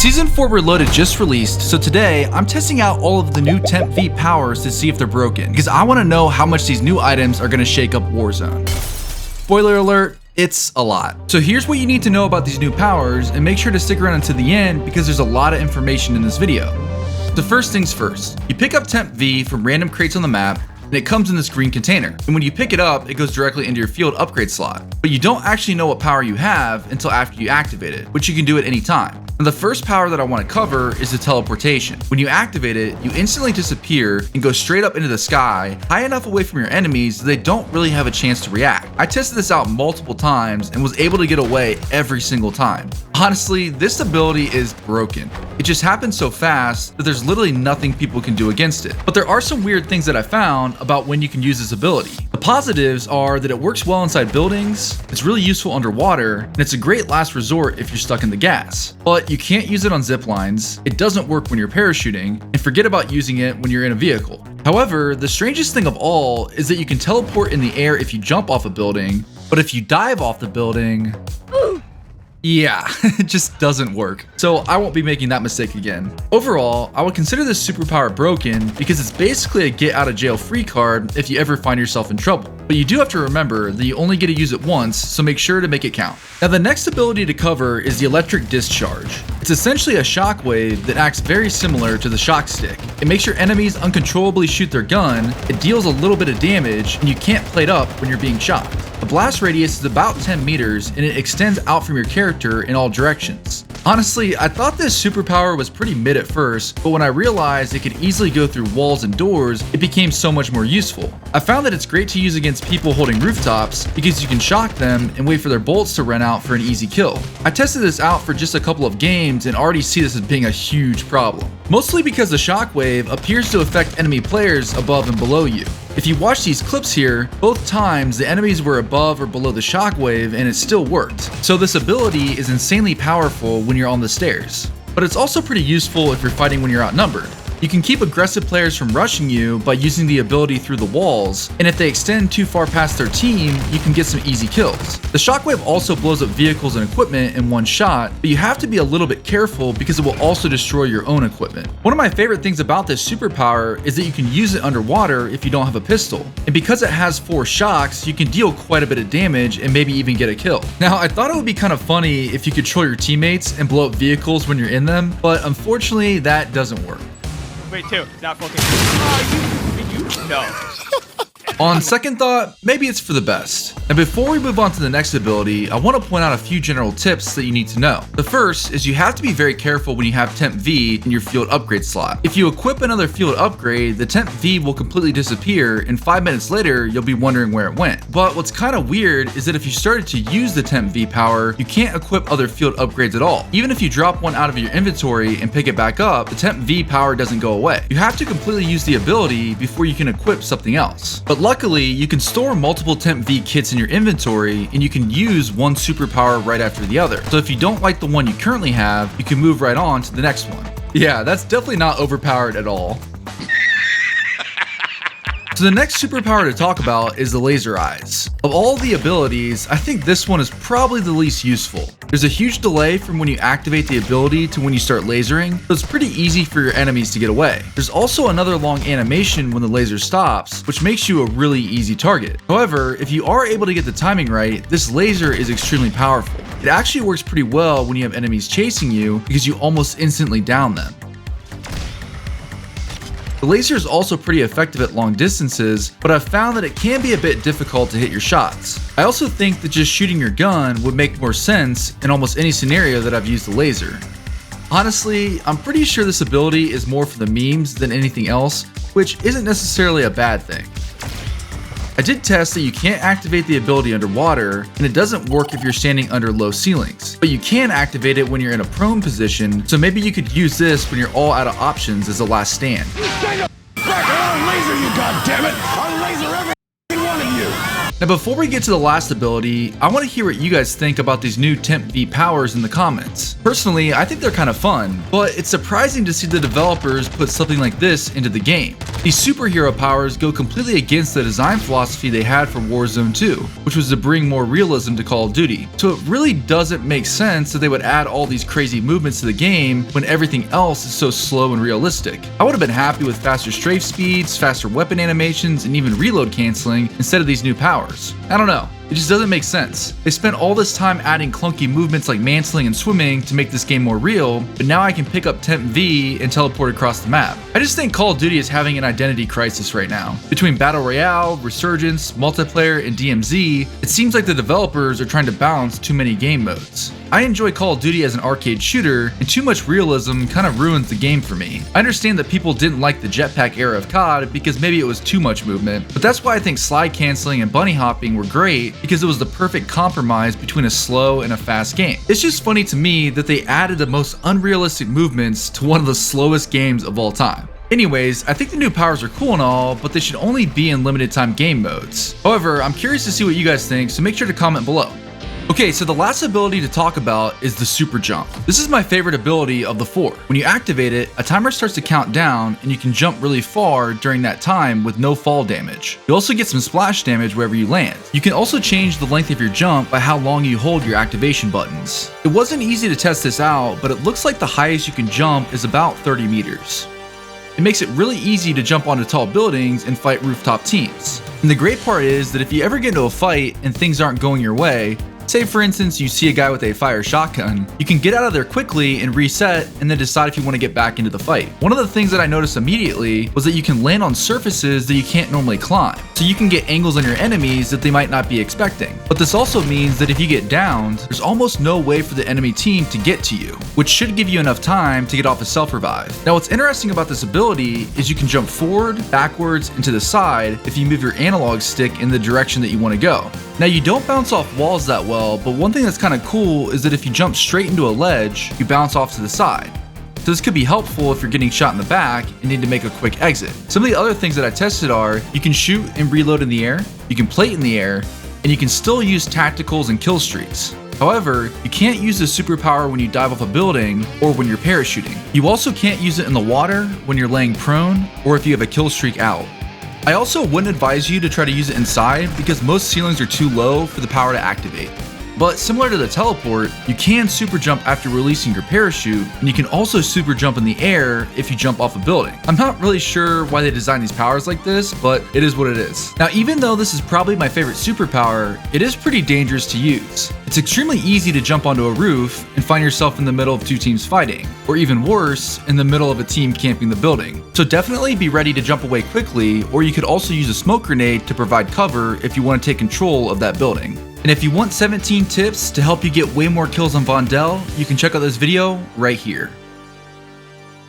Season 4 Reloaded just released, so today I'm testing out all of the new Temp V powers to see if they're broken, because I want to know how much these new items are going to shake up Warzone. Spoiler alert, it's a lot. So here's what you need to know about these new powers, and make sure to stick around until the end because there's a lot of information in this video. So first things first, you pick up Temp V from random crates on the map, and it comes in this green container. And when you pick it up, it goes directly into your field upgrade slot. But you don't actually know what power you have until after you activate it, which you can do at any time. And the first power that I want to cover is the Teleportation. When you activate it, you instantly disappear and go straight up into the sky, high enough away from your enemies that they don't really have a chance to react. I tested this out multiple times and was able to get away every single time. Honestly, this ability is broken. It just happens so fast that there's literally nothing people can do against it. But there are some weird things that I found about when you can use this ability. The positives are that it works well inside buildings, it's really useful underwater, and it's a great last resort if you're stuck in the gas. But you can't use it on zip lines, it doesn't work when you're parachuting, and forget about using it when you're in a vehicle. However, the strangest thing of all is that you can teleport in the air if you jump off a building, but if you dive off the building, yeah, it just doesn't work. So I won't be making that mistake again. Overall, I would consider this superpower broken because it's basically a get out of jail free card if you ever find yourself in trouble. But you do have to remember that you only get to use it once, so make sure to make it count. Now the next ability to cover is the electric discharge. It's essentially a shockwave that acts very similar to the shock stick. It makes your enemies uncontrollably shoot their gun, it deals a little bit of damage, and you can't plate up when you're being shocked. The blast radius is about 10 meters and it extends out from your character in all directions. Honestly, I thought this superpower was pretty mid at first, but when I realized it could easily go through walls and doors, it became so much more useful. I found that it's great to use against people holding rooftops because you can shock them and wait for their bullets to run out for an easy kill. I tested this out for just a couple of games and already see this as being a huge problem. Mostly because the shockwave appears to affect enemy players above and below you. If you watch these clips here, both times the enemies were above or below the shockwave and it still worked. So this ability is insanely powerful when you're on the stairs. But it's also pretty useful if you're fighting when you're outnumbered. You can keep aggressive players from rushing you by using the ability through the walls, and if they extend too far past their team, you can get some easy kills. The shockwave also blows up vehicles and equipment in one shot, but you have to be a little bit careful because it will also destroy your own equipment. One of my favorite things about this superpower is that you can use it underwater if you don't have a pistol, and because it has 4 shocks, you can deal quite a bit of damage and maybe even get a kill. Now, I thought it would be kind of funny if you could control your teammates and blow up vehicles when you're in them, but unfortunately that doesn't work. Wait, 2. Not focusing. Oh, no. On second thought, maybe it's for the best. And before we move on to the next ability, I want to point out a few general tips that you need to know. The first is you have to be very careful when you have Temp V in your field upgrade slot. If you equip another field upgrade, the Temp V will completely disappear and 5 minutes later, you'll be wondering where it went. But what's kind of weird is that if you started to use the Temp V power, you can't equip other field upgrades at all. Even if you drop one out of your inventory and pick it back up, the Temp V power doesn't go away. You have to completely use the ability before you can equip something else. But luckily, you can store multiple Temp V kits in your inventory and you can use one superpower right after the other. So if you don't like the one you currently have, you can move right on to the next one. Yeah, that's definitely not overpowered at all. So the next superpower to talk about is the laser eyes. Of all the abilities, I think this one is probably the least useful. There's a huge delay from when you activate the ability to when you start lasering, so it's pretty easy for your enemies to get away. There's also another long animation when the laser stops, which makes you a really easy target. However, if you are able to get the timing right, this laser is extremely powerful. It actually works pretty well when you have enemies chasing you because you almost instantly down them. The laser is also pretty effective at long distances, but I've found that it can be a bit difficult to hit your shots. I also think that just shooting your gun would make more sense in almost any scenario that I've used the laser. Honestly, I'm pretty sure this ability is more for the memes than anything else, which isn't necessarily a bad thing. I did test that you can't activate the ability underwater, and it doesn't work if you're standing under low ceilings, but you can activate it when you're in a prone position, so maybe you could use this when you're all out of options as a last stand. I'll laser you, goddammit! I'll laser every one of you! Now before we get to the last ability, I want to hear what you guys think about these new Temp V powers in the comments. Personally, I think they're kind of fun, but it's surprising to see the developers put something like this into the game. These superhero powers go completely against the design philosophy they had for Warzone 2, which was to bring more realism to Call of Duty. So it really doesn't make sense that they would add all these crazy movements to the game when everything else is so slow and realistic. I would have been happy with faster strafe speeds, faster weapon animations, and even reload canceling instead of these new powers. I don't know. It just doesn't make sense. They spent all this time adding clunky movements like mantling and swimming to make this game more real, but now I can pick up Temp V and teleport across the map. I just think Call of Duty is having an identity crisis right now. Between Battle Royale, Resurgence, Multiplayer, and DMZ, it seems like the developers are trying to balance too many game modes. I enjoy Call of Duty as an arcade shooter, and too much realism kind of ruins the game for me. I understand that people didn't like the jetpack era of COD because maybe it was too much movement, but that's why I think slide canceling and bunny hopping were great, because it was the perfect compromise between a slow and a fast game. It's just funny to me that they added the most unrealistic movements to one of the slowest games of all time. Anyways, I think the new powers are cool and all, but they should only be in limited time game modes. However, I'm curious to see what you guys think, so make sure to comment below. Okay, so the last ability to talk about is the super jump. This is my favorite ability of the 4. When you activate it, a timer starts to count down and you can jump really far during that time with no fall damage. You also get some splash damage wherever you land. You can also change the length of your jump by how long you hold your activation buttons. It wasn't easy to test this out, but it looks like the highest you can jump is about 30 meters. It makes it really easy to jump onto tall buildings and fight rooftop teams. And the great part is that if you ever get into a fight and things aren't going your way, say for instance you see a guy with a fire shotgun, you can get out of there quickly and reset and then decide if you want to get back into the fight. One of the things that I noticed immediately was that you can land on surfaces that you can't normally climb. So you can get angles on your enemies that they might not be expecting. But this also means that if you get downed, there's almost no way for the enemy team to get to you, which should give you enough time to get off a self-revive. Now what's interesting about this ability is you can jump forward, backwards, and to the side if you move your analog stick in the direction that you want to go. Now you don't bounce off walls that well, but one thing that's kind of cool is that if you jump straight into a ledge, you bounce off to the side. So this could be helpful if you're getting shot in the back and need to make a quick exit. Some of the other things that I tested are, you can shoot and reload in the air, you can plate in the air, and you can still use tacticals and kill streaks. However, you can't use the superpower when you dive off a building or when you're parachuting. You also can't use it in the water when you're laying prone or if you have a kill streak out. I also wouldn't advise you to try to use it inside because most ceilings are too low for the power to activate. But similar to the teleport, you can super jump after releasing your parachute, and you can also super jump in the air if you jump off a building. I'm not really sure why they designed these powers like this, but it is what it is. Now, even though this is probably my favorite superpower, it is pretty dangerous to use. It's extremely easy to jump onto a roof and find yourself in the middle of two teams fighting, or even worse, in the middle of a team camping the building. So definitely be ready to jump away quickly, or you could also use a smoke grenade to provide cover if you want to take control of that building. And if you want 17 tips to help you get way more kills on Vondel, you can check out this video right here.